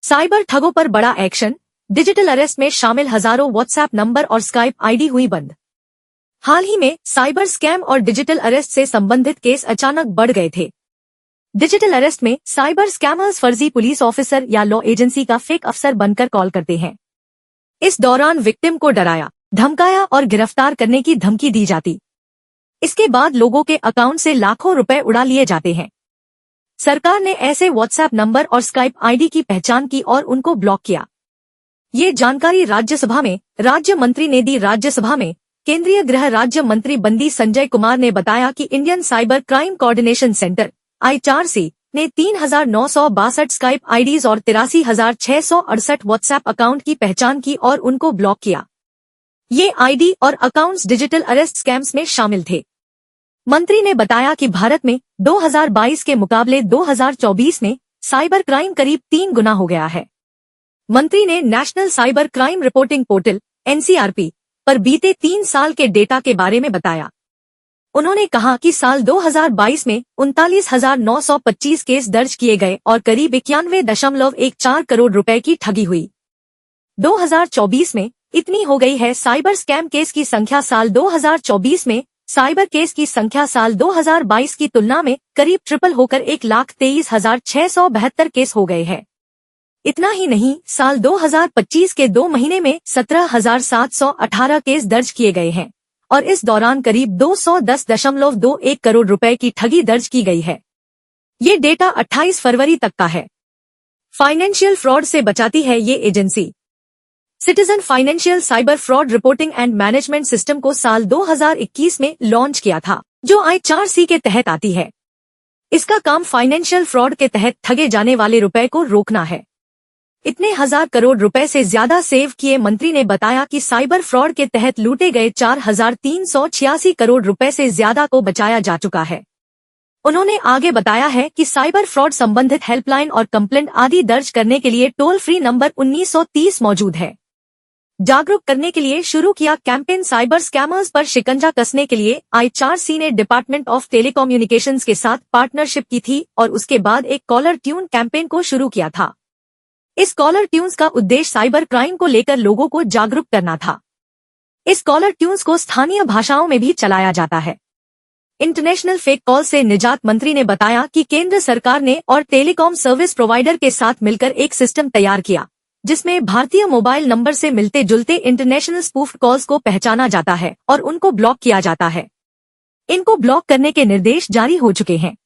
Cyber ठगों पर बड़ा एक्शन, डिजिटल अरेस्ट में शामिल हजारों व्हाट्सएप नंबर और स्काइप आईडी हुई बंद। हाल ही में साइबर स्कैम और डिजिटल अरेस्ट से संबंधित केस अचानक बढ़ गए थे। डिजिटल अरेस्ट में साइबर स्कैमर्स फर्जी पुलिस ऑफिसर या लॉ एजेंसी का फेक अफसर बनकर कॉल करते हैं। इस दौरान विक्टिम को डराया, धमकाया और गिरफ्तार करने की धमकी दी जाती। इसके बाद लोगों के अकाउंट से लाखों रुपए उड़ा लिए जाते हैं। सरकार ने ऐसे व्हाट्सएप नंबर और स्काइप आईडी की पहचान की और उनको ब्लॉक किया। ये जानकारी राज्यसभा में राज्य मंत्री ने दी। राज्यसभा में केंद्रीय गृह राज्य मंत्री बंदी संजय कुमार ने बताया कि Indian cyber crime coordination centre ICRC ने 3,962 स्काइप आईडीज और 83,668 व्हाट्सएप अकाउंट की पहचान की और उनको ब्लॉक किया। ये आईडी और अकाउंट्स डिजिटल अरेस्ट स्कैम्स में शामिल थे। मंत्री ने बताया कि भारत में 2022 के मुकाबले 2024 में साइबर क्राइम करीब 3 गुना हो गया है। मंत्री ने national cyber crime reporting portal NCRP पर बीते 3 साल के डेटा के बारे में बताया। उन्होंने कहा कि साल 2022 में 39,925 केस दर्ज किए गए और करीब 91.14 करोड़ रुपए की ठगी हुई। 2024 में इतनी हो गई है साइबर स्कैम केस की संख्या। साल 2024 में साइबर केस की संख्या साल 2022 की तुलना में करीब ट्रिपल होकर 1,23,672 केस हो गए हैं। इतना ही नहीं, साल 2025 के 2 महीने में 17,718 केस दर्ज किए गए हैं और इस दौरान करीब 210.21 करोड़ रुपए की ठगी दर्ज की गई है। ये डेटा 28 फरवरी तक का है। फाइनेंशियल फ्रॉड से बचाती है ये agency. Citizen financial cyber fraud reporting and management system को साल 2021 में लॉन्च किया था, जो ICRC के तहत आती है। इसका काम फाइनेंशियल फ्रॉड के तहत ठगे जाने वाले रुपए को रोकना है। इतने 1,000 करोड़ रुपए से ज्यादा सेव किए। मंत्री ने बताया कि साइबर फ्रॉड के तहत लूटे गए 4,386 करोड़ रुपए से ज्यादा को बचाया जा चुका है। उन्होंने आगे बताया है कि साइबर फ्रॉड संबंधित हेल्पलाइन और कंप्लेंट आदि दर्ज करने के लिए टोल फ्री नंबर 1930 मौजूद है। जागरूक करने के लिए शुरू किया कैंपेन। साइबर स्कैमर्स पर शिकंजा कसने के लिए ICRC ने डिपार्टमेंट ऑफ टेलीकम्युनिकेशंस के साथ पार्टनरशिप की थी और उसके बाद एक कॉलर ट्यून कैंपेन को शुरू किया था। इस कॉलर ट्यून्स का उद्देश्य साइबर क्राइम को लेकर लोगों को जागरूक करना था। इस कॉलर ट्यून्स को स्थानीय भाषाओं में भी चलाया जाता है। इंटरनेशनल फेक कॉल से निजात। मंत्री ने बताया कि केंद्र सरकार ने और टेलीकॉम सर्विस प्रोवाइडर के साथ मिलकर एक सिस्टम तैयार किया, जिसमें भारतीय मोबाइल नंबर से मिलते जुलते इंटरनेशनल स्पूफ्ड कॉल्स को पहचाना जाता है और उनको ब्लॉक किया जाता है। इनको ब्लॉक करने के निर्देश जारी हो चुके हैं।